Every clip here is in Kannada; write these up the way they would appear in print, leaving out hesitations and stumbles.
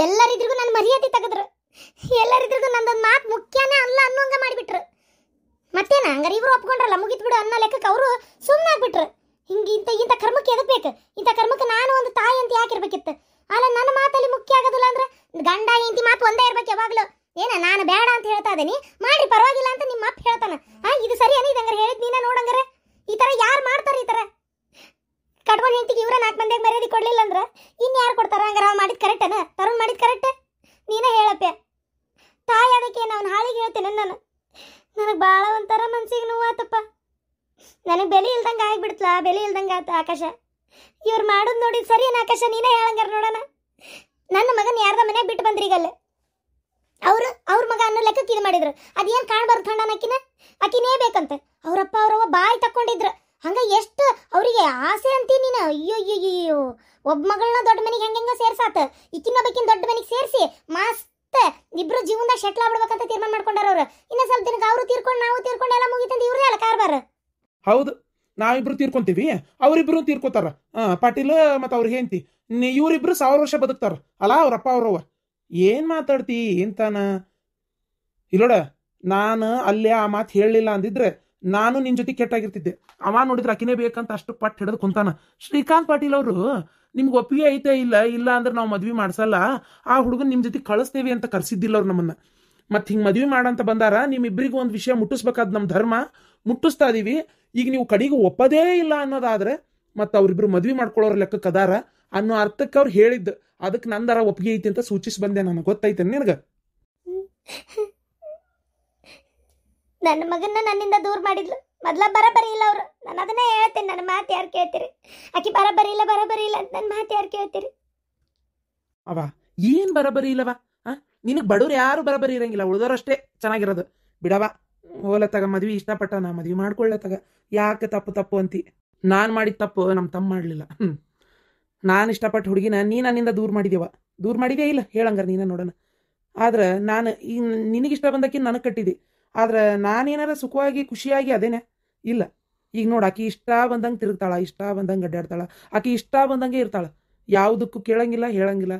ಎಲ್ಲರಿದ್ರಿಗೂ ನನ್ನ ಮರ್ಯಾದೆ ತೆಗೆದ್ರು, ಎಲ್ಲರಿದ್ರಿಗೂ ನಂದೊಂದು ಮಾತು ಮುಖ್ಯನೇ ಅಲ್ಲ ಅನ್ನೋಂಗ ಮಾಡಿಬಿಟ್ರು. ಮತ್ತೇನ ಹಂಗಾರೆ ಇವ್ರು ಒಪ್ಕೊಂಡ್ರಲ್ಲ ಮುಗಿತ್ ಬಿಡು ಅನ್ನೋ ಲೆಕ್ಕಕ್ಕೆ ಅವರು ಸುಮ್ಮನೆ ಆಗ್ಬಿಟ್ರು. ಇಂಥ ಕರ್ಮಕ್ಕೆ ಎದಕ್ ಬೇಕು? ಇಂಥ ಕರ್ಮಕ್ಕೆ ನಾನು ಒಂದು ತಾಯಿ ಅಂತ ಯಾಕಿರ್ಬೇಕಿತ್ತು? ಅಲ್ಲ ನನ್ನ ಮಾತಲ್ಲಿ ಮುಖ್ಯ ಆಗೋದಿಲ್ಲ ಅಂದ್ರೆ ಗಂಡ ಹೆಂಡತಿ ಮಾತು ಒಂದೇ ಇರ್ಬೇಕು ಯಾವಾಗ್ಲೂ. ಏನ ನಾನು ಬೇಡ ಅಂತ ಹೇಳ್ತಾ ಇದ್ದೀನಿ, ಮಾಡ್ರಿ ಪರವಾಗಿಲ್ಲ ಅಂತ ನಿಮ್ಮ ಅಪ್ಪ ಹೇಳ್ತಾನ. ಇದು ಸರಿ ಅನಿದ ಹಂಗಾರೆ ಹೇಳಿದ್ ನೀನ ನೋಡಂಗಾರೆ. ಈ ತರ ಯಾರು ಮಾಡ್ತಾರೆ? ಈ ತರ ಕಟ್ಕೊಂಡು ಹೆಂಡತಿಗೆ ಇವ್ರ 4 ಮಂದಿಗೆ ಮರ್ಯಾದೆ ಕೊಡ್ಲಿಲ್ಲ ಅಂದ್ರೆ ಇನ್ಯಾರು ಕೊಡ್ತಾರ? ಹಂಗಾರೆ ಅವ್ನು ಮಾಡಿದ್ ಕರೆಕ್ಟನ? ತರುಣ್ ಮಾಡಿದ್ ಕರೆಕ್ಟ್? ನೀನೇ ಹೇಳಪ್ಪ. ತಾಯಿ ಅದಕ್ಕೆ ನಾನು ಹಾಳಿಗೆ ಹೇಳ್ತೇನೆ. ನನಗೆ ಭಾಳ ಒಂಥರ ಮನ್ಸಿಗೆ ನೋವಾತಪ್ಪ. ನನಗೆ ಬೆಲೆ ಇಲ್ದಂಗೆ ಆಗಿಬಿಡ್ತಲ್ಲ, ಬೆಲೆ ಇಲ್ದಂಗೆ ಆತ ಆಕಾಶ. ಇವ್ರು ಮಾಡೋದು ನೋಡಿ ಸರಿ ಏನು ಆಕಾಶ? ನೀನೇ ಹೇಳಂಗಾರ ನೋಡೋಣ. ನನ್ನ ಮಗನ ಯಾರ್ದ ಮನೆಯಾಗ ಬಿಟ್ಟು ಬಂದ್ರಿ ಈಗಲ್ಲೇ ಅವ್ರ ಮಗ ಅನ್ನೋ ಲೆಕ್ಕಕ್ಕೆ ಇದು ಮಾಡಿದ್ರು. ಅದೇನು ಕಾಣ್ಬಾರ್ದು ಅಕ್ಕಿನ, ಅಕ್ಕಿನೇ ಬೇಕಂತ ಅವ್ರಪ್ಪ ಅವ್ರವ್ವ ಬಾಯಿ ತಕ್ಕೊಂಡಿದ್ರು. ಹಂಗ ಎಷ್ಟು ಅವರಿಗೆ ಆಸೆ ಅಂತೀನಿ ನೀನು. ಅಯ್ಯೋ ಒಬ್ಬ ಮಗಳನ್ನ ದೊಡ್ಡ ಮನೆಗೆ ಹೆಂಗ ಸೇರ್ಸಾತ, ಈಕಿನ್ನೊಬ್ಬಕಿನ ದೊಡ್ಡ ಮನೆಗೆ ಸೇರಿಸಿ ಮಸ್ತ್ ಇಬ್ರು ಜೀವನದಾಗ ಶೆಟ್ಲ್ ಆಗ್ಬಿಡ್ಬೇಕಂತ ತೀರ್ಮಾನ ಮಾಡ್ಕೊಂಡಾರ ಅವ್ರು. ಇನ್ನ ಸ್ವಲ್ಪ ದಿನಕ್ಕೆ ಅವರು ತೀರ್ಕೊಂಡು ನಾವು ತೀರ್ಕೊಂಡು ಎಲ್ಲ ಮುಗಿತಂತ ಇವ್ರದೇ ಅಲ್ಲ ಕಾರ್ಬಾರ. ಹೌದು, ನಾವಿಬ್ರು ತೀರ್ಕೊಂತೀವಿ, ಅವರಿಬ್ರು ತೀರ್ಕೋತಾರ. ಪಾಟೀಲ್ ಮತ್ತು ಅವ್ರ ಹೆಂಡತಿ ಇವರಿಬ್ರು 1000 ವರ್ಷ ಬದುಕ್ತಾರ ಅಲ್ಲ ಅವ್ರಪ್ಪ ಅವ್ರವ್ವ. ಏನ್ ಮಾತಾಡ್ತಿ ಎಂತಾನ? ಇಲ್ಲೋಡ, ನಾನು ಅಲ್ಲೇ ಆ ಮಾತು ಹೇಳಲಿಲ್ಲ ಅಂದಿದ್ರೆ ನಾನು ನಿನ್ ಜೊತೆ ಕೆಟ್ಟಾಗಿರ್ತಿದ್ದೆ. ಅವ ನೋಡಿದ್ರೆ ಅಕಿನೇ ಬೇಕಂತ ಅಷ್ಟು ಪಟ್ಟು ಹಿಡಿದು ಕುಂತಾನ. ಶ್ರೀಕಾಂತ್ ಪಾಟೀಲ್ ಅವರು ನಿಮ್ಗೆ ಒಪ್ಪಿಗೆ ಐತೆ ಇಲ್ಲ ಅಂದ್ರೆ ನಾವು ಮದ್ವೆ ಮಾಡ್ಸಲ್ಲ, ಆ ಹುಡುಗನ್ ನಿಮ್ ಜೊತೆ ಕಳಿಸ್ತೇವೆ ಅಂತ ಕರ್ಸಿದ್ದಿಲ್ಲ ಅವ್ರು ನಮ್ಮನ್ನ. ಮತ್ತೆ ಹಿಂಗೆ ಮದ್ವೆ ಮಾಡಂತ ಬಂದಾರ. ನಿಮ್ಮಿಬ್ಬರಿಗೂ ಒಂದು ವಿಷಯ ಮುಟ್ಟಿಸ್ಬೇಕಾದ್ ನಮ್ಮ ಧರ್ಮ, ಮುಟ್ಟಿಸ್ತಾ ಇದೀವಿ. ಈಗ ನೀವು ಕಡೆಗೆ ಒಪ್ಪದೇ ಇಲ್ಲ ಅನ್ನೋದಾದ್ರೆ ಮತ್ತೆ ಅವ್ರಿಬ್ರು ಮದ್ವೆ ಮಾಡ್ಕೊಳ್ಳೋರ ಲೆಕ್ಕಕ್ಕೆ ಅದಾರ ಅನ್ನೋ ಅರ್ಥಕ್ಕೆ ಅವ್ರು ಹೇಳಿದ್ದು. ಅದಕ್ಕೆ ನಂದರ ಒಪ್ಪಿಗೆ ಐತಿ ಅಂತ ಸೂಚಿಸಿ ಬಂದೆ. ನನಗೆ ಗೊತ್ತೈತೆ ನಿನಗ. ನನ್ನ ಮಗನ್ನ ನನ್ನಿಂದ ದೂರ ಮಾಡಿದ್ಲು. ಮೊದ್ಲ ಬರಬರಿ ಇಲ್ಲ ಅವ್ರು. ನಾನು ಅದನ್ನೇ ಹೇಳ್ತೇನೆ, ನನ್ನ ಮಾತು ಯಾರು ಕೇಳ್ತೀರಿ? ಆಕಿ ಬರಬರಿ ಇಲ್ಲ ಅಂತ ನನ್ನ ಮಾತು ಯಾರು ಕೇಳ್ತೀರಿ? ಅವ ಏನ್ ಬರಬರಿ ಇಲ್ಲವ? ನಿನಗೆ ಬಡವ್ರು ಯಾರು ಬರಬರಿ ಇರಂಗಿಲ್ಲ, ಉಳಿದೋರಷ್ಟೇ ಚೆನ್ನಾಗಿರೋದು. ಬಿಡವ, ಹೋಲತ್ತಾಗ ಮದ್ವಿ ಇಷ್ಟಪಟ್ಟ ನಾ ಮದ್ವಿ ಮಾಡ್ಕೊಳ್ಳತ್ತಾಗ ಯಾಕೆ ತಪ್ಪು ಅಂತಿ? ನಾನು ಮಾಡಿದ ತಪ್ಪು ನಮ್ಮ ತಮ್ಮ ಮಾಡಲಿಲ್ಲ. ನಾನು ಇಷ್ಟಪಟ್ಟು ಹುಡುಗಿನ ನೀ ನನ್ನಿಂದ ದೂರ ಮಾಡಿದ್ಯಾ ಇಲ್ಲ ಹೇಳಂಗಾರ ನೀನ ನೋಡೋಣ. ಆದ್ರೆ ನಾನು ಈಗ ನಿನಗಿಷ್ಟ ಬಂದಕ್ಕೆ ನನಗೆ ಕಟ್ಟಿದೆ. ಆದ್ರೆ ನಾನೇನಾರ ಸುಖವಾಗಿ ಖುಷಿಯಾಗಿ ಅದೇನೆ ಇಲ್ಲ. ಈಗ ನೋಡು, ಆಕಿ ಇಷ್ಟ ಬಂದಂಗೆ ತಿರುಗ್ತಾಳ, ಇಷ್ಟ ಬಂದಂಗೆ ಅಡ್ಡಾಡ್ತಾಳ, ಆಕಿ ಇಷ್ಟ ಬಂದಂಗೆ ಇರ್ತಾಳ. ಯಾವುದಕ್ಕೂ ಕೇಳಂಗಿಲ್ಲ, ಹೇಳಂಗಿಲ್ಲ.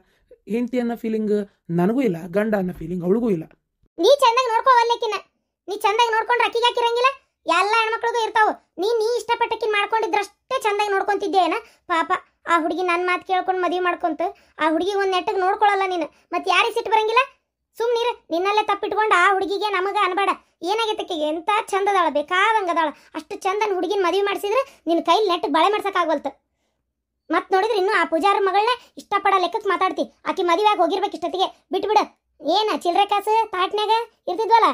ಹೆಂಡತಿ ಅನ್ನೋ ಫೀಲಿಂಗ್ ನನಗೂ ಇಲ್ಲ, ಗಂಡ ಅನ್ನೋ ಫೀಲಿಂಗ್ ಅವಳಿಗೂ ಇಲ್ಲ. ನೀ ಚಂದಾಗಿ ನೋಡ್ಕೋವಲ್ಲಕಿನ, ನೀ ಚಂದಾಗಿ ನೋಡ್ಕೊಂಡ್ರೆ ಅಕ್ಕಿಗೆ ಹಾಕಿರಂಗಿಲ್ಲ. ಎಲ್ಲ ಹೆಣ್ಮಕ್ಳಿಗೂ ಇರ್ತಾವ. ನೀ ಇಷ್ಟಪಟ್ಟಕ್ಕಿನ ಮಾಡ್ಕೊಂಡಿದ್ರಷ್ಟೇ ಚಂದಾಗಿ ನೋಡ್ಕೊಂತಿದ್ದೇನ? ಪಾಪ ಆ ಹುಡುಗಿ ನನ್ನ ಮಾತು ಕೇಳ್ಕೊಂಡು ಮದುವೆ ಮಾಡ್ಕೊಂತ ಆ ಹುಡುಗಿ ಒಂದು ನೆಟ್ಟಗೆ ನೋಡ್ಕೊಳ್ಳಲ್ಲ ನೀನು. ಮತ್ತೆ ಯಾರಿಗೆ ಸಿಟ್ಟು ಬರಂಗಿಲ್ಲ? ಸುಮ್ಮನಿರು, ನಿನ್ನಲ್ಲೇ ತಪ್ಪಿಟ್ಕೊಂಡು ಆ ಹುಡುಗಿಗೆ ನಮಗೆ ಅನ್ಬೇಡ. ಏನಾಗೈತಕ್ಕಿಗೆ ಎಂತ ಚಂದದಾಳ, ಬೇಕಾದಂಗದಾಳ. ಅಷ್ಟು ಚಂದನ ಹುಡುಗಿನ ಮದುವೆ ಮಾಡಿಸಿದ್ರೆ ನಿನ್ನ ಕೈಲಿ ನೆಟ್ಟಗೆ ಬಳೆ ಮಾಡ್ಸೋಕ್ಕಾಗವಲ್ತು. ಮತ್ತೆ ನೋಡಿದ್ರೆ ಇನ್ನು ಆ ಪೂಜಾರ ಮಗಳನ್ನ ಇಷ್ಟಪಡೋ ಲೆಕ್ಕಕ್ಕೆ ಮಾತಾಡ್ತಿ. ಆಕಿ ಮದುವೆಯಾಗಿ ಹೋಗಿರ್ಬೇಕು ಇಷ್ಟೊತ್ತಿಗೆ. ಬಿಟ್ಬಿಡು. ಏನ ಚಿಲ್ಲರೆ ಕಾಸು ತಾಟ್ನಾಗ ಇರ್ತಿದ್ವಲ್ಲ,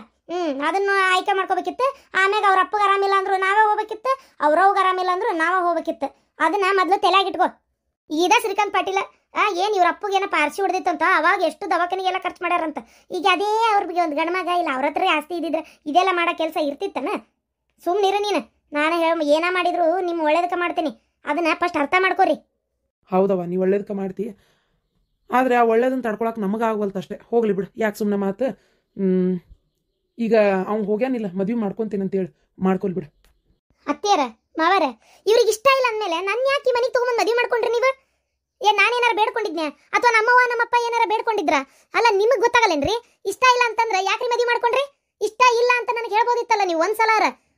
ಅದನ್ನು ಆಯ್ಕೆ ಮಾಡ್ಕೋಬೇಕಿತ್ತು. ಆಮ್ಯಾಗ ಅವ್ರ ಅಪ್ಪಗೆ ಆರಾಮಿಲ್ಲ ಅಂದ್ರು ನಾವೇ ಹೋಗ್ಬೇಕಿತ್ತು, ಅವ್ರವ್ಗೆ ಆರಾಮಿಲ್ಲ ಅಂದ್ರು ನಾವೇ ಹೋಗ್ಬೇಕಿತ್ತು. ಅದನ್ನ ಮೊದಲು ತಲೆಯಾಗಿಟ್ಕೋ. ಈದ ಶ್ರೀಕಾಂತ್ ಪಾಟೀಲ ಏನು ಇವ್ರ ಅಪ್ಪಗೆ ಏನೋ ಪಾರ್ಸಿ ಹೊಡೆದಿತ್ತಂತ ಅವಾಗ ಎಷ್ಟು ದವಾಖಾನಿಗೆಲ್ಲ ಖರ್ಚು ಮಾಡ್ಯಾರಂತ. ಈಗ ಅದೇ ಅವ್ರಿಗೆ ಒಂದು ಗಂಡ್ಮಗ ಇಲ್ಲ, ಅವ್ರ ಹತ್ರ ಆಸ್ತಿ ಇದ್ದಿದ್ರೆ ಇದೆಲ್ಲ ಮಾಡೋ ಕೆಲಸ ಇರ್ತಿತ್ತನ? ಸುಮ್ಮನಿರು ನೀನು. ನಾನು ಏನ ಮಾಡಿದ್ರು ನಿಮ್ಮ ಒಳ್ಳೇದಕ್ಕೆ ಮಾಡ್ತೀನಿ. ಅದನ್ನ ಫಸ್ಟ್ ಅರ್ಥ ಮಾಡ್ಕೋರಿ. ಹೌದವ, ನೀವು ಒಳ್ಳೇದಕ್ಕೆ ಮಾಡ್ತೀಯ. ಆದರೆ ಆ ಒಳ್ಳೇದನ್ನ ತಡ್ಕೊಳಕ್ಕೆ ನಮಗೆ ಆಗವಲ್ತು ಅಷ್ಟೇ. ಹೋಗ್ಲಿ ಬಿಡು, ಯಾಕೆ ಸುಮ್ಮನೆ ಮಾತು. ಈಗ ಅವ್ನು ಹೋಗ್ಯಾನಿಲ್ಲ, ಮದುವೆ ಮಾಡ್ಕೊತೀನಿ ಅಂತೇಳಿ ಮಾಡ್ಕೊಲ್ ಬಿಡು. ಅತ್ತೆಯರ ಮಾವರ ಇವ್ರಿಗೆ ಇಷ್ಟ ಇಲ್ಲ ಅಂದಮೇಲೆ ನನ್ನ ಯಾಕೆ ಮನೆಗೆ ತೊಗೊಂಬಂದು ಮದುವೆ ಮಾಡ್ಕೊಂಡ್ರಿ ನೀವು? ನಾನೇನಾರ ಬೇಡ್ಕೊಂಡಿದ್ನ್ಯಾ ಅಥವಾ ನಮ್ಮವ್ವ ನಮ್ಮಪ್ಪ ಏನಾರ ಬೇಡ್ಕೊಂಡಿದ್ರ? ಅಲ್ಲ, ನಿಮಗೆ ಗೊತ್ತಾಗಲ್ಲೇನ್ರಿ? ಇಷ್ಟ ಇಲ್ಲ ಅಂತಂದ್ರೆ ಯಾಕ್ರಿ ಮದುವೆ ಮಾಡ್ಕೊಂಡ್ರಿ? ಇಷ್ಟ ಇಲ್ಲ ಅಂತ ನನಗೆ ಹೇಳ್ಬೋದಿತ್ತಲ್ಲ ನೀವು.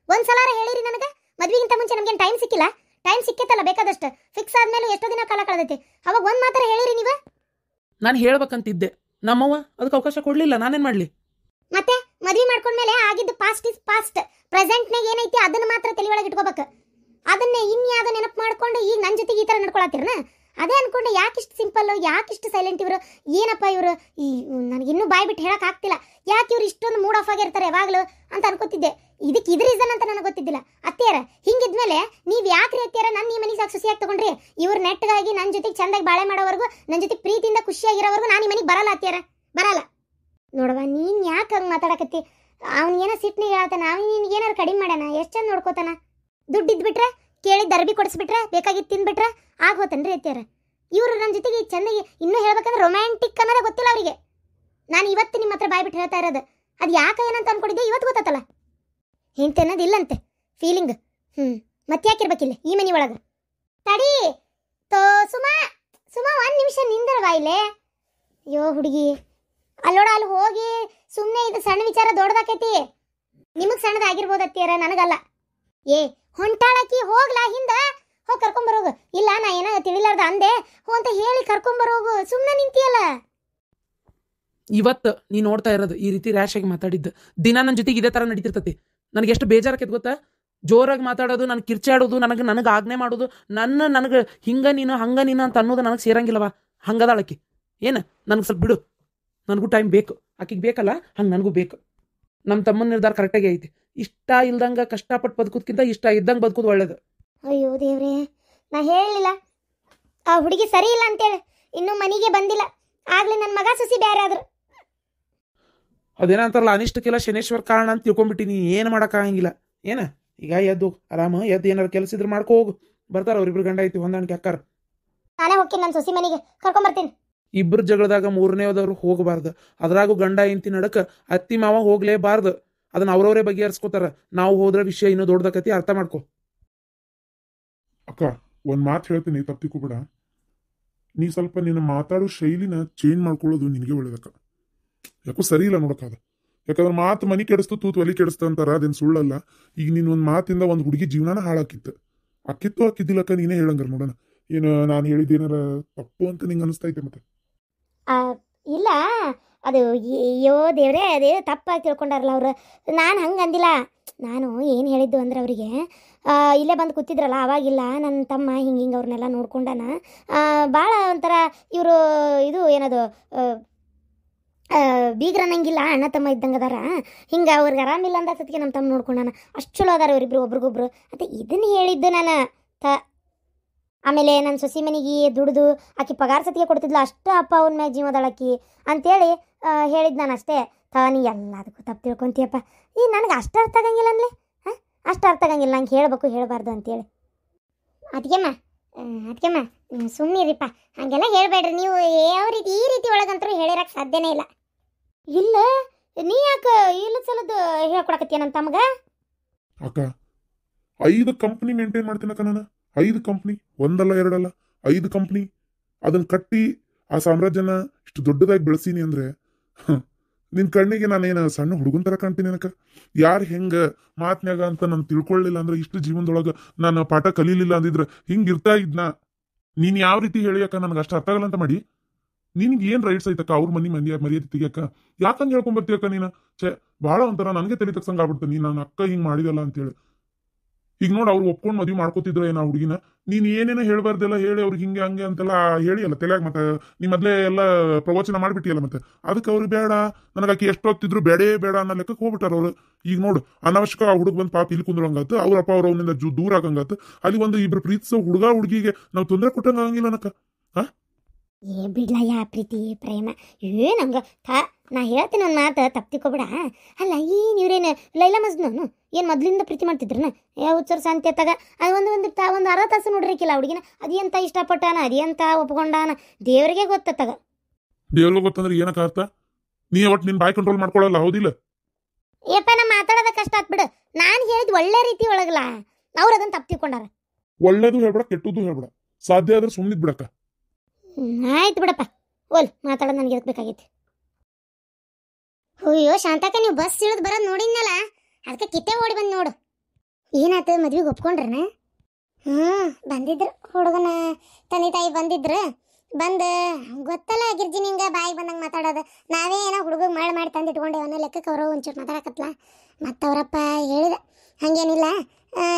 ಒಂದ್ಸಲಾರ ಹೇಳಿರಿ ನನಗೆ. ಮದ್ವಿಗಿಂತ ಮುಂಚೆ ನಮ್ಗೇನು ಟೈಮ್ ಸಿಕ್ಕಿಲ್ಲ? ಟೈಮ್ ಸಿಕ್ಕಿತ್ತಲ್ಲ ಬೇಕಾದಷ್ಟು. ಫಿಕ್ಸ್ ಆದ್ಮೇಲೆ ಎಷ್ಟೋ ದಿನ ಕಾಲ ಕಳೆದೈತಿ. ಅವಾಗ ಒಂದು ಮಾತ್ರ ಹೇಳಿರಿ ನೀವು. ನಾನು ಹೇಳ್ಬೇಕಂತಿದ್ದೆ, ನಮ್ಮವ್ವ ಅದಕ್ಕೆ ಅವಕಾಶ ಕೊಡ್ಲಿಲ್ಲ. ನಾನೇನ್ ಮಾಡ್ಲಿ? ಮತ್ತೆ ಮದ್ವೆ ಮಾಡ್ಕೊಂಡ್ಮೇಲೆ ಆಗಿದ್ದು ಪಾಸ್ಟ್ ಇಸ್ ಪಾಸ್ಟ್. ಪ್ರೆಸೆಂಟ್ನಾಗ ಏನೈತಿ ಅದನ್ನ ಮಾತ್ರ ತಲೆ ಒಳಗೆ ಇಟ್ಕೋಬೇಕು. ಅದನ್ನೇ ಇನ್ಯಾವುದೋ ನೆನಪು ಮಾಡ್ಕೊಂಡು ಈಗ ನನ್ನ ಜೊತೆಗೆ ಈ ಥರ ನಡ್ಕೊಳತ್ತೀರನ? ಅದೇ ಅನ್ಕೊಂಡೆ, ಯಾಕಿಷ್ಟು ಸಿಂಪಲ್, ಯಾಕಿಷ್ಟು ಸೈಲೆಂಟ್ ಇವರು? ಏನಪ್ಪ ಇವರು? ನನಗಿನ್ನೂ ಬಾಯ್ ಬಿಟ್ಟು ಹೇಳಕ್ ಆಗ್ತಿಲ್ಲ. ಯಾಕೆ ಇವ್ರು ಇಷ್ಟೊಂದು ಮೂಡ್ ಆಫ್ ಆಗಿರ್ತಾರೆ ಯಾವಾಗಲೂ ಅಂತ ಅನ್ಕೋತಿದ್ದೆ. ಇದಕ್ಕೆ ಇದು ರೀಸನ್ ಅಂತ ನನಗೆ ಗೊತ್ತಿದ್ದಿಲ್ಲ. ಅತ್ತೆಯರ ಹಿಂಗಿದ್ಮೇಲೆ ನೀವು ಯಾಕ್ರಿ ಅತ್ತೆಯರ ನನ್ನ ಈ ಮನೆಗೆ ಸುಸಿಯಾಗಿ ತಗೊಂಡ್ರಿ? ಇವ್ರು ನೆಟ್ಟಗಾಗಿ ನನ್ನ ಜೊತೆಗೆ ಚಂದಾಗಿ ಬಾಳೆ ಮಾಡೋವರೆಗೂ, ನನ್ನ ಜೊತೆ ಪ್ರೀತಿಯಿಂದ ಖುಷಿಯಾಗಿರೋವರೆಗೂ ನಾನು ಈ ಮನೆಗೆ ಬರಲ್ಲ ಅತ್ತೆಯರ, ಬರಲ್ಲ. ನೋಡವ, ನೀನು ಯಾಕೆ ಹಂಗೆ ಮಾತಾಡಕತ್ತಿ? ಅವ್ನಿಗೇನೋ ಸಿಟ್ನಿಗೆ ಹೇಳತ್ತಾನ, ನಿನಗೇನಾರು ಕಡಿಮೆ ಮಾಡ್ಯಾನ? ಎಷ್ಟು ಚಂದ ನೋಡ್ಕೋತಾನ. ದುಡ್ಡು ಇದ್ಬಿಟ್ರೆ, ಕೇಳಿದ ಅರ್ಬಿ ಕೊಡಿಸ್ಬಿಟ್ರೆ, ಬೇಕಾಗಿದ್ದು ತಿಂದ್ಬಿಟ್ರೆ ಆಗೋತನ್ರಿ ಅತ್ತೆಯರ. ಇವರು ನನ್ನ ಜೊತೆಗೆ ಚಂದಾಗಿ ಇನ್ನೂ ಹೇಳ್ಬೇಕಂದ್ರೆ ರೊಮ್ಯಾಂಟಿಕ್ ಅನ್ನೋದೇ ಗೊತ್ತಿಲ್ಲ ಅವರಿಗೆ. ನಾನು ಇವತ್ತು ನಿಮ್ಮ ಹತ್ರ ಬಾಯ್ ಬಿಟ್ಟು ಹೇಳ್ತಾ ಇರೋದು ಅದು ಯಾಕೆ ಏನಂತ ಅನ್ಕೊಂಡಿದ್ದೆ ಇವತ್ತು ಗೊತ್ತಾತಲ್ಲ. ಹೆಂಡ್ತಿ ಅನ್ನೋದು ಇಲ್ಲಂತೆ ಫೀಲಿಂಗ್. ಮತ್ತೆ ಯಾಕಿರ್ಬೇಕಿಲ್ಲ ಈ ಮನೆ ಒಳಗೆ? ತಡಿ ತೋ ಸುಮಾ 1 ನಿಮಿಷ ನಿಂದರವಾ ಇಲ್ಲೇ. ಅಯ್ಯೋ ಹುಡುಗಿ, ಅಲ್ಲೋಡ ಅಲ್ಲಿ ಹೋಗಿ ಸುಮ್ಮನೆ ಇದು ಸಣ್ಣ ವಿಚಾರ ದೊಡ್ಡದಾಕೈತಿ. ನಿಮಗೆ ಸಣ್ಣದಾಗಿರ್ಬೋದತ್ತಿಯರ, ನನಗಲ್ಲ. ಏ ಹೊಂಟಾಳಕಿ, ಹೋಗ್ಲಾ ಹಿಂದ ಹೋಗಿ ಕರ್ಕೊಂಬರೋಗು. ಇಲ್ಲ ನಾ ಏನ ತಿಳಿಲಾರ್ದ ಅಂದೆ ಹೋ ಅಂತ ಹೇಳಿ ಕರ್ಕೊಂಬರೋಗು. ಸುಮ್ಮನೆ ನಿಂತಿಯಲ್ಲ. ಇವತ್ತು ನೀ ನೋಡ್ತಾ ಇರೋದು ಈ ರೀತಿ ರ್ಯಾಶ್ ಆಗಿ ಮಾತಾಡಿದ್ದು ದಿನ ನನ್ನ ಜೊತೆಗೆ ಇದೇ ಥರ ನಡೀತಿರ್ತೈತಿ. ನನಗೆ ಎಷ್ಟು ಬೇಜಾರಕ್ಕೆ ಗೊತ್ತಾ? ಜೋರಾಗಿ ಮಾತಾಡೋದು, ನನಗೆ ಕಿರ್ಚಾಡೋದು, ನನಗೆ ಆಜ್ಞೆ ಮಾಡೋದು, ನನಗೆ ಹಿಂಗ ನೀನು ಹಂಗ ನೀನು ಅಂತ ಅನ್ನೋದು ನನಗೆ ಸೇರಂಗಿಲ್ಲವ. ಹಂಗದಾಳಕಿ ಏನು, ನನಗೆ ಸ್ವಲ್ಪ ಬಿಡು, ನನಗೂ ಟೈಮ್ ಬೇಕು. ಆಕಿಗೆ ಬೇಕಲ್ಲ, ಹಂಗೆ ನನಗೂ ಬೇಕು. ನಮ್ಮ ತಮ್ಮನ ನಿರ್ಧಾರ ಕರೆಕ್ಟಾಗಿ ಐತಿ. ಇಷ್ಟ ಇಲ್ದಂಗೆ ಕಷ್ಟಪಟ್ಟು ಬದುಕೋದ್ಕಿಂತ ಇಷ್ಟ ಇದ್ದಂಗೆ ಬದುಕೋದು ಒಳ್ಳೇದು. ಅಯ್ಯೋ ದೇವ್ರೇ, ನಾ ಹೇಳಲಿಲ್ಲ ಆ ಹುಡುಗಿ ಸರಿ ಇಲ್ಲ ಅಂತೇಳಿ. ಇನ್ನೂ ಮನೆಗೆ ಬಂದಿಲ್ಲ, ಆಗ್ಲೇ ನನ್ನ ಮಗ ಸೊಸಿ ಬೇರೆ ಆದ್ರು. ಅದೇನಂತಾರಲ್ಲ, ಅನಿಷ್ಟಕ್ಕೆಲ್ಲ ಶನೇಶ್ವರ ಕಾರಣ ಅಂತ ತಿಳ್ಕೊಂಬಿಟ್ಟಿನಿ. ಏನು ಮಾಡೋಕ್ಕಾಗಂಗಿಲ್ಲ. ಏನ ಈಗ ಎದ್ದು ಆರಾಮ ಎದ್ದು ಏನಾರು ಕೆಲಸ ಇದ್ರೆ ಮಾಡ್ಕೊ ಹೋಗು. ಬರ್ತಾರ ಅವ್ರಿಬ್ರು ಗಂಡ ಐತಿ ಹೊಂದಾಣಿಕೆ ಅಕ್ಕಾರ. ನಾನೇ ಹೋಗ್ತೀನಿ ನನ್ನ ಸೊಸಿ ಮನೆಗೆ, ಕರ್ಕೊಂಬರ್ತೀನಿ. ಇಬ್ಬರು ಜಗಳದಾಗ ಮೂರನೇದವ್ರು ಹೋಗಬಾರ್ದು. ಅದ್ರಾಗೂ ಗಂಡ ಹೆಂಡತಿ ನಡಕ ಅತ್ತಿ ಮಾವ ಹೋಗ್ಲೇಬಾರ್ದು. ಅದನ್ನ ಅವ್ರವರೇ ಬಗೆಹರಿಸ್ಕೋತಾರ. ನಾವು ಹೋದ್ರ ವಿಷಯ ಇನ್ನೂ ದೊಡ್ಡದಕತಿ, ಅರ್ಥ ಮಾಡ್ಕೊ. ಅಕ್ಕ, ಒಂದ್ ಮಾತು ಹೇಳ್ತೀನಿ, ತಪ್ಪಿಕೋಬೇಡ. ನೀ ಸ್ವಲ್ಪ ನಿನ್ನ ಮಾತಾಡೋ ಶೈಲಿನ ಚೇಂಜ್ ಮಾಡ್ಕೊಳ್ಳೋದು ನಿನಗೆ ಒಳ್ಳೇದಕ್ಕ. ಯಾಕೋ ಸರಿ ಇಲ್ಲ ನೋಡಕ್ಕದ. ಯಾಕಂದ್ರೆ ಮಾತು ಮನಿ ಕೆಡಿಸ್ತು, ತೂತು ಒಲಿ ಕೆಡಿಸ್ತು ಅಂತಾರ, ಅದೇನು ಸುಳ್ಳಲ್ಲ. ಈಗ ನೀನ್ ಒಂದ್ ಮಾತಿಂದ ಒಂದು ಹುಡುಗಿ ಜೀವನಾನ ಹಾಳಾಕಿತ್ತು. ಅಕ್ಕಿತ್ತು ಹಾಕಿದ್ದಿಲ್ಲಕ್ಕ, ನೀನೇ ಹೇಳಂಗಾರ ನೋಡೋಣ. ಏನು ನಾನು ಹೇಳಿದ್ದೇನಾರ ತಪ್ಪು ಅಂತ ನಿಂಗೆ ಅನಿಸ್ತೈತೆ ಮತ್ತೆ? ಇಲ್ಲ, ಅದು ಅಯ್ಯೋ ದೇವ್ರೇ, ಅದೇ ತಪ್ಪಾಗಿ ತಿಳ್ಕೊಂಡಾರಲ್ಲ ಅವ್ರು. ನಾನು ಹಂಗೆ ಅಂದಿಲ್ಲ. ನಾನು ಏನು ಹೇಳಿದ್ದು ಅಂದ್ರೆ ಅವರಿಗೆ ಇಲ್ಲೇ ಬಂದು ಕೂತಿದ್ರಲ್ಲ ಅವಾಗಿಲ್ಲ, ನನ್ನ ತಮ್ಮ ಹಿಂಗೆ ಅವ್ರನ್ನೆಲ್ಲ ನೋಡ್ಕೊಂಡಾನ. ಭಾಳ ಒಂಥರ ಇವರು ಇದು ಏನದು ಬೀಗ್ರನ್ನಂಗಿಲ್ಲ, ಅಣ್ಣ ತಮ್ಮ ಇದ್ದಂಗೆ ಅದಾರ. ಹಿಂಗೆ ಅವ್ರಿಗೆ ಆರಾಮಿಲ್ಲ ಅಂದ ಸತಿಗೆ ನಮ್ಮ ತಮ್ಮ ನೋಡ್ಕೊಂಡಾನ. ಅಷ್ಟು ಚಲೋ ಅದಾರ ಇವರಿಬ್ರು ಒಬ್ರಿಗೊಬ್ರು. ಮತ್ತು ಇದನ್ನು ಹೇಳಿದ್ದು ನಾನು ಆಮೇಲೆ ನನ್ನ ಸೊಸಿ ಮನೆಗೆ ದುಡ್ದು ಆಕಿ ಪಗಾರ ಸತಿಗೆ ಕೊಡ್ತಿದ್ಲ, ಅಷ್ಟು ಅಪ್ಪ ಅವನ ಮ್ಯಾಗ ಜೀವದಳಕಿ ಅಂತೇಳಿ ಹೇಳಿದ್ದು ನಾನು ಅಷ್ಟೇ. ನೀ ಎಲ್ಲದಕ್ಕೂ ತಪ್ಪು ತಿಳ್ಕೊಂತೀಯಪ್ಪ. ಈಗ ನನಗೆ ಅಷ್ಟು ಅರ್ಥ ಆಗಂಗಿಲ್ಲ ಅನ್ಲಿ. ಅಷ್ಟು ಅರ್ಥ ಆಗಂಗಿಲ್ಲ ನಂಗೆ ಹೇಳಬೇಕು ಹೇಳಬಾರ್ದು ಅಂತೇಳಿ. ಅದಕ್ಕೆಮ್ಮ ಸುಮ್ಮನಿರಿಪ್ಪ, ಹಾಗೆಲ್ಲ ಹೇಳಬೇಡ್ರಿ ನೀವು. ಯಾವ ರೀತಿ ಈ ರೀತಿ ಒಳಗಂತರೂ ಹೇಳಿರಕ್ಕೆ ಸಾಧ್ಯನೇ ಇಲ್ಲ. ಇಲ್ಲ ನೀ ಯಾಕೆ ಇಲ್ಲ ಸಲದ್ದು ಹೇಳ್ಕೊಡಕತ್ತೀಯ ನನ್ನ ತಮ್ಗ? ಅಕ್ಕ, 5 ಕಂಪ್ನಿ ಮೇಂಟೈನ್ ಮಾಡ್ತೀನಕ್ಕ ನಾನು. 5 ಕಂಪ್ನಿ, ಒಂದಲ್ಲ ಎರಡಲ್ಲ, 5 ಕಂಪ್ನಿ. ಅದನ್ನ ಕಟ್ಟಿ ಆ ಸಾಮ್ರಾಜ್ಯನ ಇಷ್ಟು ದೊಡ್ಡದಾಗಿ ಬೆಳೆಸೀನಿ ಅಂದ್ರೆ ನಿನ್ ಕಣ್ಣಿಗೆ ನಾನೇನು ಸಣ್ಣ ಹುಡುಗನ್ ತರ ಕಾಣ್ತೀನಿ ಅನಕ? ಯಾರು ಹೆಂಗ ಮಾತ್ನ್ಯಾಗ ಅಂತ ನಾನು ತಿಳ್ಕೊಳ್ಳಿಲ್ಲ ಅಂದ್ರೆ, ಇಷ್ಟು ಜೀವನದೊಳಗ ನಾನು ಪಾಠ ಕಲೀಲಿಲ್ಲ ಅಂದಿದ್ರೆ ಹಿಂಗಿರ್ತಾ ಇದ್ನ. ನೀನ್ ಯಾವ ರೀತಿ ಹೇಳಿಯಕ್ಕ ನನಗೆ ಅಷ್ಟು ಅರ್ಥ ಆಗಲ್ಲ ಅಂತ ಮಾಡಿ? ನಿನ್ಗೆ ಏನ್ ರೈಟ್ಸ್ ಐತಕ್ಕ ಅವ್ರ ಮರ್ಯಾದೆ ತೆಗಿಯಕ್ಕ? ಯಾಕಂತ ಹೇಳ್ಕೊಂಬರ್ತೀಯಕ್ಕ ನೀನು? ಭಾಳ ಒಂಥರ ನನಗೆ ತಲೆ ತಗ್ಸಂಗ ಆಗ್ಬಿಡ್ತ. ನೀನ್ ನನ್ನ ಅಕ್ಕ ಹಿಂಗ್ ಮಾಡಿದಲ್ಲ ಅಂತೇಳಿ. ಈಗ ನೋಡ್ ಅವ್ರು ಒಪ್ಕೊಂಡು ಮದ್ವೆ ಮಾಡ್ಕೋತಿದ್ರ ಏನೋ ಹುಡುಗಿನ. ನೀನ್ ಏನೇನೋ ಹೇಳ್ಬಾರ್ದೆಲ್ಲ ಹೇಳಿ ಅವ್ರಿಗೆ ಹಿಂಗೆ ಹಂಗೆ ಅಂತೆಲ್ಲ ಹೇಳಿಯಲ್ಲ ತಲೆಯಾಗ. ಮತ್ತೆ ನೀ ಮೊದ್ಲೇ ಎಲ್ಲ ಪ್ರವಚನ ಮಾಡ್ಬಿಟ್ಟಿಯಲ್ಲ. ಮತ್ತೆ ಅದಕ್ಕೆ ಅವ್ರಿಗೆ ಬೇಡ, ನನಗಾಕಿ ಎಷ್ಟು ಹೊತ್ತಿದ್ರು ಬೇಡೇ ಬೇಡ ಅನ್ನೋ ಲೆಕ್ಕಕ್ಕೆ ಹೋಗ್ಬಿಟ್ಟಾರ ಅವ್ರು. ಈಗ ನೋಡು, ಅನಾವಶ್ಯಕ ಆ ಹುಡುಗ ಬಂದು ಪಾಪ ಇಲ್ಲಿ ಕುಂದ್ರಂಗಾತು, ಅವ್ರ ಅಪ್ಪ ಅವ್ರ ಅವನಿಂದ ದೂರ ಆಗಂಗಾತು. ಅಲ್ಲಿ ಒಂದು ಇಬ್ರು ಪ್ರೀತಿಸೋ ಹುಡುಗಿಗೆ ನಾವು ತೊಂದರೆ ಕೊಟ್ಟಂಗ ಆಗಂಗಿಲ್ಲ ಅನ್ನಕ್ಕ. ಏ ಬಿಡ್ಲ, ಯಾ ಪ್ರೀತಿ ಪ್ರೇಮ ಏನಂಗ ನಾ ಹೇಳ್ತೀನಿ ಒಂದು ಮಾತು, ತಪ್ಪಿಕೋಬೇಡ. ಅಲ್ಲ ಇವ್ರೇನು ಲೈಲಾ ಮಜ್ನು ಏನು ಮೊದ್ಲಿಂದ ಪ್ರೀತಿ ಮಾಡ್ತಿದ್ರನ? ಹುಚ್ಚರ್ ಶಾಂತಿ ಅತ್ತಾಗ ಅದು ಒಂದು ಅರ್ಧ ತಾಸು ನೋಡ್ರಿಕಿಲ್ಲ ಹುಡುಗಿನ. ಅದೇಂತ ಇಷ್ಟಪಟ್ಟಾನ, ಅದೇಂತ ಒಪ್ಕೊಂಡಾನ, ದೇವ್ರಿಗೆ ಗೊತ್ತಾಗ. ದೇವ್ರಿಗೆ ಗೊತ್ತಂದ್ರೆ ಏನಕ್ಕ ಅರ್ಥ? ನೀ ಒಟ್ಟು ನಿನ್ ಬಾಯ್ ಕಂಟ್ರೋಲ್ ಮಾಡ್ಕೊಳ್ಳಲ್ಲ, ಹೌದಿಲ್ಲ? ಏಪ್ಪ ನಾ ಮಾತಾಡೋದ ಕಷ್ಟ ಆಗ್ಬಿಡು. ನಾನು ಹೇಳಿದ್ ಒಳ್ಳೆ ರೀತಿ ಒಳಗಲ್ಲ, ಅವ್ರು ಅದನ್ನ ತಪ್ಪು ತಿಳ್ಕೊಂಡಾರ. ಒಳ್ಳೇದು ಹೇಳ್ಬೇಡ, ಕೆಟ್ಟದ್ದು ಹೇಳ್ಬೇಡ, ಸಾಧ್ಯ ಆದ್ರೆ ಸುಮ್ಮನಿದ್ ಬಿಡಕ್ಕ. ಆಯ್ತು ಬಿಡಪ್ಪ, ಓಲ್ ಮಾತಾಡೋದು ನನಗೆ ಎದಕ್ಕೆ ಬೇಕಾಗೈತಿ? ಅಯ್ಯೋ ಶಾಂತಕ್ಕ, ನೀವು ಬಸ್ ಇಳಿದು ಬರೋದು ನೋಡಿದ್ನಲ್ಲ, ಅದಕ್ಕೆ ಕಿತ್ತೆ ಓಡಿ ಬಂದು ನೋಡು. ಏನಾಯ್ತು, ಮದ್ವೆಗೆ ಒಪ್ಕೊಂಡ್ರನ? ಬಂದಿದ್ರು ಹುಡುಗನ ತಂದೆ ತಾಯಿ ಬಂದಿದ್ರು. ಬಂದು ಗೊತ್ತಲ್ಲ ಗಿರ್ಜಿ ನಿಂಗೆ ಬಾಯಿಗೆ ಬಂದಂಗೆ ಮಾತಾಡೋದು. ನಾವೇ ಏನೋ ಹುಡುಗ ಮಾಡಿ ತಂದಿಟ್ಕೊಂಡೆ ಅನ್ನೋ ಲೆಕ್ಕಕ್ಕೆ ಅವರು ಒಂಚೂರು ಮಾತಾಡಕತ್ಲ. ಮತ್ತು ಅವರಪ್ಪ ಹೇಳಿದ, ಹಾಗೇನಿಲ್ಲ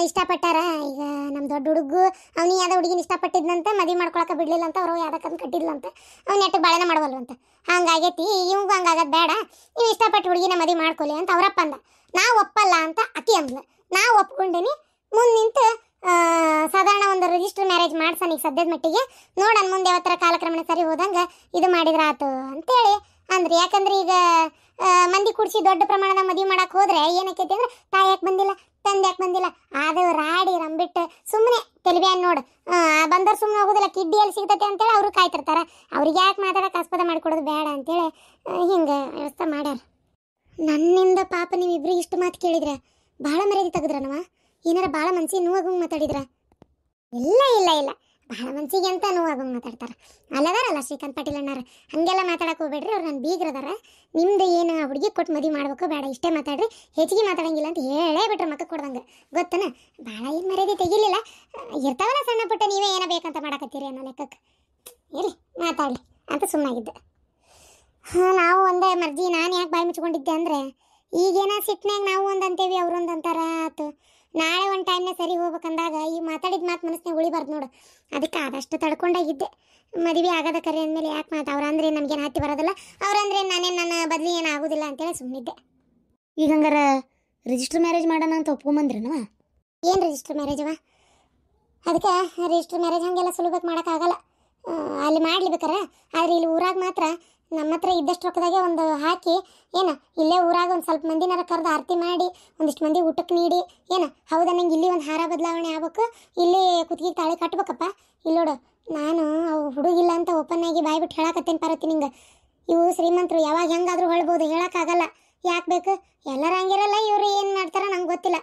ಇಷ್ಟಪಟ್ಟಾರ. ಈಗ ನಮ್ಮ ದೊಡ್ಡ ಹುಡುಗು ಅವ್ನಿಗೆ ಯಾವ್ದೋ ಹುಡುಗಿನ ಇಷ್ಟಪಟ್ಟಿದ್ನಂತ, ಮದುವೆ ಮಾಡ್ಕೊಳಕ್ಕೆ ಬಿಡಲಿಲ್ಲ ಅಂತ, ಅವರು ಯಾವ್ದಕ್ಕಂತ ಕಟ್ಟಿದ್ಲಂತ, ಅವ್ನು ನೆಟ್ಟು ಬಾಳೆನ ಮಾಡವಲ್ವಂತ. ಹಂಗಾಗೈತಿ, ಇವಂಗೂ ಹಂಗಾಗದು ಬೇಡ, ನೀವು ಇಷ್ಟಪಟ್ಟು ಹುಡುಗಿನ ಮದುವೆ ಮಾಡ್ಕೊಳ್ಳಿ ಅಂತ ಅವರಪ್ಪ ಅಂದ. ನಾವು ಒಪ್ಪಲ್ಲ ಅಂತ ಅತಿ ಅಂದ್ಲು. ನಾವು ಒಪ್ಕೊಂಡೇನಿ. ಮುಂದೆ ನಿಂತು ಸಾಧಾರಣ ಒಂದು ರಿಜಿಸ್ಟರ್ ಮ್ಯಾರೇಜ್ ಮಾಡ್ಸಣ ಈಗ ಸದ್ಯದ ಮಟ್ಟಿಗೆ, ನೋಡೋಣ ಮುಂದೆ ಯಾವ ಥರ ಕಾಲಕ್ರಮಣ ಸರಿ ಹೋದಂಗೆ ಇದು ಮಾಡಿದ್ರೆ ಆತು ಅಂತೇಳಿ ಅಂದ್ರಿ. ಯಾಕಂದ್ರೆ ಈಗ ಮಂದಿ ಕುಡಿಸಿ ದೊಡ್ಡ ಪ್ರಮಾಣದ ಮದುವೆ ಮಾಡಕ್ಕೆ ಹೋದ್ರೆ ಏನಕ್ಕೈತಿ ಅಂದ್ರೆ, ತಾಯಿ ಯಾಕೆ ಬಂದಿಲ್ಲ, ತಂದೆ ಯಾಕೆ ಬಂದಿಲ್ಲ, ಅದು ರಾಡಿ ರಂಬಿಟ್ಟು ಸುಮ್ಮನೆ ತೆಲಿಬ್ಯಾನ್ ನೋಡು. ಬಂದವ್ರು ಸುಮ್ಮನೆ ಹೋಗೋದಿಲ್ಲ, ಕಿಡ್ಡಿ ಎಲ್ಲಿ ಸಿಗ್ತೈತೆ ಅಂತೇಳಿ ಅವರು ಕಾಯ್ತಿರ್ತಾರೆ. ಅವ್ರಿಗೆ ಯಾಕೆ ಮಾತಾಡೋಕೆ ಆಸ್ಪದ ಮಾಡಿಕೊಡೋದು ಬೇಡ ಅಂತೇಳಿ ಹಿಂಗೆ ವ್ಯವಸ್ಥೆ ಮಾಡ್ಯಾರ. ನನ್ನಿಂದ ಪಾಪ ನೀವಿಬ್ರಿಗೆ ಇಷ್ಟು ಮಾತು ಕೇಳಿದ್ರೆ ಭಾಳ ಮರ್ಯಾದೆ ತೆಗೆದ್ರನವ? ಏನಾರ ಭಾಳ ಮನ್ಸಿಗೆ ನೋವಾಗಂಗೆ ಮಾತಾಡಿದ್ರ? ಇಲ್ಲ ಇಲ್ಲ ಇಲ್ಲ, ಬಹಳ ಮನ್ಸಿಗೆ ಅಂತ ನೋವಾಗಂಗೆ ಮಾತಾಡ್ತಾರೆ. ಅಲ್ಲದಾರಲ್ಲ ಶ್ರೀಕಾಂತ್ ಪಾಟೀಲ್ ಅಣ್ಣಾರ, ಹಂಗೆಲ್ಲ ಮಾತಾಡಕ್ಕೆ ಹೋಗ್ಬೇಡ್ರಿ, ಅವ್ರು ನನ್ನ ಬೀಗ್ರದಾರ. ನಿಮ್ದು ಏನು ಹುಡುಗಿ ಕೊಟ್ಟು ಮದುವೆ ಮಾಡ್ಬೇಕು ಬೇಡ, ಇಷ್ಟೇ ಮಾತಾಡ್ರಿ, ಹೆಚ್ಚಿಗೆ ಮಾತಾಡಂಗಿಲ್ಲ ಅಂತ ಹೇಳೇ ಬಿಟ್ರೆ ಮಕ್ಕ ಕೊಡ್ದಂಗೆ ಗೊತ್ತನ. ಭಾಳ ಏನು ಮರ್ಯಾದೆ ತೆಗಿಲಿಲ್ಲ. ಇರ್ತಾವಲ್ಲ ಸಣ್ಣ ಪುಟ್ಟ, ನೀವೇ ಏನೋ ಬೇಕಂತ ಮಾಡಕತ್ತೀರಿ ಅನ್ನೋ ಲೆಕ್ಕಕ್ಕೆ ಇರಿ ಮಾತಾಡಲಿ ಅಂತ ಸುಮ್ಮನಾಗಿದ್ದೆ. ನಾವು ಒಂದೇ ಮರ್ಜಿ. ನಾನು ಯಾಕೆ ಬಾಯಿ ಮುಚ್ಕೊಂಡಿದ್ದೆ ಅಂದರೆ, ಈಗೇನ ಸಿಟ್ನಾಗ ನಾವು ಒಂದು ಅಂತೇವಿ, ಅವ್ರೊಂದು ಅಂತಾರ ಆತು. ನಾಳೆ ಒಂದು ಟೈಮ್ನಾಗ ಸರಿ ಹೋಗ್ಬೇಕಂದಾಗ ಈ ಮಾತಾಡಿದ ಮಾತು ಮನಸ್ಸಿನಾಗ ಉಳಿಬಾರ್ದು ನೋಡು. ಅದಕ್ಕೆ ಆದಷ್ಟು ತಡ್ಕೊಂಡಾಗಿದ್ದೆ. ಮದುವೆ ಆಗದ ಕರೆ ಅಂದಮೇಲೆ ಯಾಕೆ ಮಾತು, ಅವ್ರಂದ್ರೆ ನಮಗೇನು ಹತ್ತಿ ಬರೋದಿಲ್ಲ, ಅವ್ರಂದ್ರೆ ನಾನೇನು ನನ್ನ ಬದಲಿ ಏನು ಆಗೋದಿಲ್ಲ ಅಂತೇಳಿ ಸುಮ್ಮನಿದ್ದೆ. ಈಗ ಹಂಗಾರ ರಿಜಿಸ್ಟರ್ ಮ್ಯಾರೇಜ್ ಮಾಡೋಣ ಅಂತ ಒಪ್ಕೊಂಬಂದ್ರೇನವ? ಏನು ರಿಜಿಸ್ಟರ್ ಮ್ಯಾರೇಜವ? ಅದಕ್ಕೆ ರಿಜಿಸ್ಟರ್ ಮ್ಯಾರೇಜ್ ಹಾಗೆಲ್ಲ ಸುಲಭಕ್ಕೆ ಮಾಡೋಕ್ಕಾಗಲ್ಲ. ಅಲ್ಲಿ ಮಾಡ್ಲಿಬೇಕಾರೆ, ಆದರೆ ಇಲ್ಲಿ ಊರಾಗ ಮಾತ್ರ ನಮ್ಮ ಹತ್ರ ಇದ್ದಷ್ಟು ರೊಕ್ಕದಾಗೆ ಒಂದು ಹಾಕಿ ಏನು ಇಲ್ಲೇ ಊರಾಗ ಒಂದು ಸ್ವಲ್ಪ ಮಂದಿನಾರ ಕರೆದು ಆರತಿ ಮಾಡಿ ಒಂದಿಷ್ಟು ಮಂದಿ ಊಟಕ್ಕೆ ನೀಡಿ ಏನು ಹೌದಾ, ನಂಗೆ ಇಲ್ಲಿ ಒಂದು ಹಾರ ಬದಲಾವಣೆ ಆಗ್ಬೇಕು, ಇಲ್ಲಿ ಕುತ್ತಿಗೆ ತಾಳಿ ಕಟ್ಬೇಕಪ್ಪ. ಇಲ್ಲಿ ನೋಡು, ನಾನು ಅವು ಹುಡುಗಿಲ್ಲ ಅಂತ ಓಪನ್ ಆಗಿ ಬಾಯಿ ಬಿಟ್ಟು ಹೇಳಕತ್ತೇನೆ ಪಾರ್ವತಿ ನಿಂಗೆ. ಇವು ಶ್ರೀಮಂತರು ಯಾವಾಗ ಹೆಂಗಾದ್ರೂ ಹೊಳ್ಬೋದು, ಹೇಳೋಕ್ಕಾಗಲ್ಲ. ಯಾಕೆ ಬೇಕು, ಎಲ್ಲರೂ ಹಂಗಿರಲ್ಲ, ಇವರು ಏನು ಮಾಡ್ತಾರೋ ನಂಗೆ ಗೊತ್ತಿಲ್ಲ.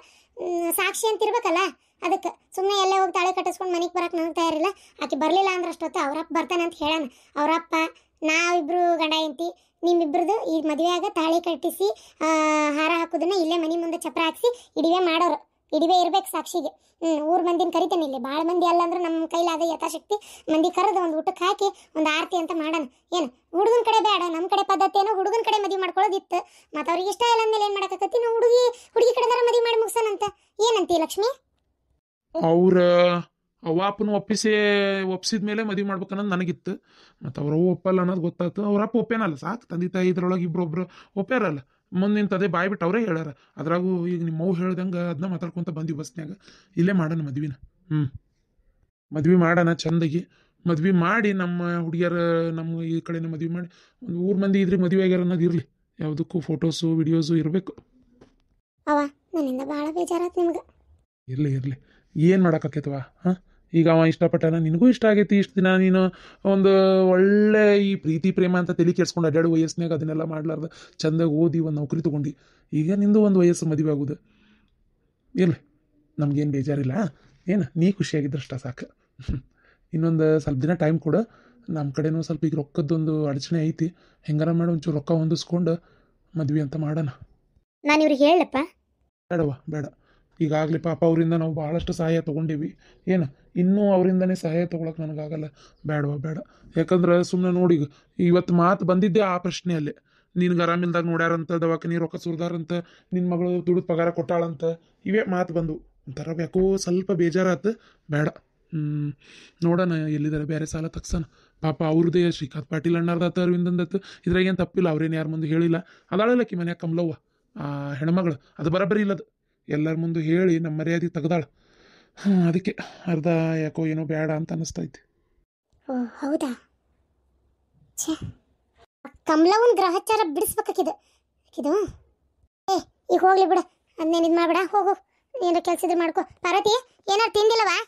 ಸಾಕ್ಷಿ ಅಂತ ಇರ್ಬೇಕಲ್ಲ, ಅದಕ್ಕೆ ಸುಮ್ಮನೆ ಎಲ್ಲೇ ಹೋಗಿ ತಾಳಿ ಕಟ್ಟಿಸ್ಕೊಂಡು ಮನೆಗೆ ಬರೋಕೆ ನನಗೆ ತಯಾರಿಲ್ಲ. ಆಕೆ ಬರಲಿಲ್ಲ ಅಂದ್ರೆ ಅಷ್ಟೊತ್ತು ಅವರಪ್ಪ ಬರ್ತಾನೆ ಅಂತ ಹೇಳೋಣ. ಅವರಪ್ಪ ನಾವಿಬ್ರು ಗಂಡ ಹೆಂಡತಿ, ನಿಮ್ಮಿಬ್ರದ್ದು ಈ ಮದುವೆಯಾಗ ತಾಳಿ ಕಟ್ಟಿಸಿ ಹಾರ ಹಾಕೋದನ್ನ ಇಲ್ಲೇ ಮನೆ ಮುಂದೆ ಚಪ್ರ ಹಾಕಿಸಿ ಇಡಿವೆ ಮಾಡೋರು. ಇಡಿವೆ ಇರ್ಬೇಕು ಸಾಕ್ಷಿಗೆ. ಊರು ಮಂದಿನ ಕರಿತೇನೆ, ಇಲ್ಲಿ ಭಾಳ ಮಂದಿ ಅಲ್ಲ ಅಂದ್ರೆ ನಮ್ಮ ಕೈಲಾದ ಯಥಾಶಕ್ತಿ ಮಂದಿ ಕರೆದು ಒಂದು ಊಟಕ್ಕೆ ಹಾಕಿ ಒಂದು ಆರತಿ ಅಂತ ಮಾಡೋಣ. ಏನು ಹುಡುಗನ ಕಡೆ ಬೇಡ, ನಮ್ಮ ಕಡೆ ಪದ್ಧತಿ ಏನೋ ಹುಡುಗನ ಕಡೆ ಮದುವೆ ಮಾಡ್ಕೊಳ್ಳೋದಿತ್ತು. ಮತ್ತು ಅವ್ರಿಗೆ ಇಷ್ಟ ಇಲ್ಲ ಅಂದಮೇಲೆ ಏನು ಮಾಡೋಕತ್ತಿ, ನಾವು ಹುಡುಗಿ ಕಡೆದಾರ ಮದುವೆ ಮಾಡಿ ಮುಗಿಸೋಣಂತ. ಏನಂತೀವಿ ಲಕ್ಷ್ಮಿ? ಅವ್ರ ಅವ್ವಪ್ಪನ ಒಪ್ಪಿಸಿದ ಮೇಲೆ ಮದುವೆ ಮಾಡ್ಬೇಕನ್ನೋದು ನನಗಿತ್ತು. ಮತ್ತು ಅವ್ರ ಒಪ್ಪಲ್ಲ ಅನ್ನೋದು ಗೊತ್ತಾಯ್ತು. ಅವ್ರಪ್ಪ ಒಪ್ಪೇನಲ್ಲ, ಸಾಕು ತಂದೆ ತಾಯಿ ಇದ್ರೊಳಗೆ ಇಬ್ಬರೊಬ್ರು ಒಪ್ಪ್ಯಾರಲ್ಲ. ಮುಂದಿಂತದೇ ಬಾಯ್ ಬಿಟ್ಟು ಅವರೇ ಹೇಳ್ಯಾರ. ಅದ್ರಾಗೂ ಈಗ ನಿಮ್ಮ ಮಗು ಹೇಳ್ದಂಗೆ ಅದನ್ನ ಮಾತಾಡ್ಕೊತ ಬಂದ್ವಿ ಬಸ್ನ್ಯಾಗ. ಇಲ್ಲೇ ಮಾಡೋಣ ಮದ್ವಿನ. ಮದ್ವೆ ಮಾಡೋಣ ಚಂದಾಗಿ. ಮದ್ವೆ ಮಾಡಿ ನಮ್ಮ ಹುಡುಗಿಯರ ನಮ್ಮ ಈ ಕಡೆನ ಮದ್ವೆ ಮಾಡಿ ಒಂದು ಊರು ಮಂದಿ ಇದ್ರಿಗೆ ಮದುವೆ ಆಗ್ಯಾರ ಅನ್ನೋದು ಇರಲಿ. ಯಾವುದಕ್ಕೂ ಫೋಟೋಸು ವಿಡಿಯೋಸು ಇರಬೇಕು. ಅವ ನನ್ನಿಂದ ಭಾಳ ಬೇಜಾರಾಯ್ತು ನಿಮ್ಗೆ. ಇರಲಿ ಏನು ಮಾಡೋಕ್ಕಾಕೈತವ? ಹಾಂ, ಈಗ ಅವ ಇಷ್ಟಪಟ್ಟಾನ, ನಿನಗೂ ಇಷ್ಟ ಆಗೈತಿ. ಇಷ್ಟು ದಿನ ನೀನು ಒಂದು ಒಳ್ಳೆ ಈ ಪ್ರೀತಿ ಪ್ರೇಮ ಅಂತ ತಲೆ ಕೆಡ್ಸ್ಕೊಂಡು ಅಡ್ಡಾಡು ವಯಸ್ಸಿನಾಗ ಅದನ್ನೆಲ್ಲ ಮಾಡ್ಲಾರ್ದ ಚಂದಾಗಿ ಓದಿ ಒಂದು ನೌಕರಿ ತೊಗೊಂಡು ಈಗ ನಿಂದು ಒಂದು ವಯಸ್ಸು ಮದುವೆ ಆಗೋದು. ಇರಲಿ, ನಮಗೇನು ಬೇಜಾರಿಲ್ಲ. ಏನು ನೀ ಖುಷಿಯಾಗಿದ್ದಷ್ಟ ಸಾಕು. ಇನ್ನೊಂದು ಸ್ವಲ್ಪ ದಿನ ಟೈಮ್ ಕೊಡು. ನಮ್ಮ ಕಡೆನೂ ಸ್ವಲ್ಪ ಈಗ ರೊಕ್ಕದ್ದೊಂದು ಅಡಚಣೆ ಐತಿ. ಹೆಂಗಾರ ಮಾಡಿ ಒಂಚೂರು ರೊಕ್ಕ ಹೊಂದಿಸ್ಕೊಂಡು ಮದ್ವೆ ಅಂತ ಮಾಡೋಣ. ನಾನು ಇವ್ರಿಗೆ ಹೇಳಪ್ಪ? ಬೇಡ. ಈಗಾಗಲೇ ಪಾಪ ಅವರಿಂದ ನಾವು ಭಾಳಷ್ಟು ಸಹಾಯ ತೊಗೊಂಡೀವಿ. ಏನು ಇನ್ನೂ ಅವರಿಂದನೇ ಸಹಾಯ ತೊಗೊಳಕ್ಕೆ ನನಗಾಗಲ್ಲ. ಬೇಡ. ಯಾಕಂದ್ರೆ ಸುಮ್ಮನೆ ನೋಡಿ, ಇವತ್ತು ಮಾತು ಬಂದಿದ್ದೆ ಆ ಪ್ರಶ್ನೆಯಲ್ಲೇ. ನಿನ್ಗೆ ಆರಾಮಿಲ್ದಾಗ ನೋಡ್ಯಾರಂತ, ದವಾಖಾನೆ ರೊಕ್ಕ ಸುರಿದಾರಂತ, ನಿನ್ನ ಮಗಳು ದುಡಿದು ಪಗಾರ ಕೊಟ್ಟಾಳಂತ, ಇವೇ ಮಾತು ಬಂದು ಒಂಥರ ಯಾಕೋ ಸ್ವಲ್ಪ ಬೇಜಾರಾತು. ಬೇಡ. ನೋಡೋಣ ಎಲ್ಲಿದ್ದಾರೆ, ಬೇರೆ ಸಾಲ ತಗ್ಸೋಣ. ಪಾಪ ಅವ್ರದ್ದೇ ಶ್ರೀಕಾಂತ್ ಪಾಟೀಲ್ ಅಣ್ಣಾರ್ದಾತ, ಅರವಿಂದಂದತ್ತು, ಇದ್ರಾಗೇನು ತಪ್ಪಿಲ್ಲ. ಅವ್ರೇನು ಯಾರ ಮುಂದೆ ಹೇಳಿಲ್ಲ. ಅದಾಳಲ್ಲಕ್ಕಿ ಮನ್ಯಾಗ ಕಮಲವ್ವ ಆ ಹೆಣ್ಮಗಳು, ಅದು ಬರಬರಿ ಇಲ್ಲದು. ಎಲ್ಲರ ಮುಂದೆ ಹೇಳಿ ನಮ್ಮ ಮರ್ಯಾದೆ ತೆಗ್ದಾಳ. ಅದಕ್ಕೆ ಅರ್ಧ ಯಾಕೋ ಏನೋ ಬೇಡ ಅಂತ ಅನ್ನಿಸ್ತೈತಿ. ಓ ಹೌದಾ? ಕಮಲವನ್ ಗ್ರಹಚಾರ ಬಿಡಿಸ್ಬೇಕಾಕಿದು. ಈಗ ಹೋಗ್ಲಿ ಬಿಡ, ಅದನ್ನೇನು ಇದು ಮಾಡ್ಬೇಡ. ಹೋಗು, ಏನಾರ ಕೆಲಸ ಇದ್ರೆ ಮಾಡ್ಕೊ. ಪಾರ್ವತಿ, ಏನಾರು ತಿಂದಿಲ್ಲವಾ?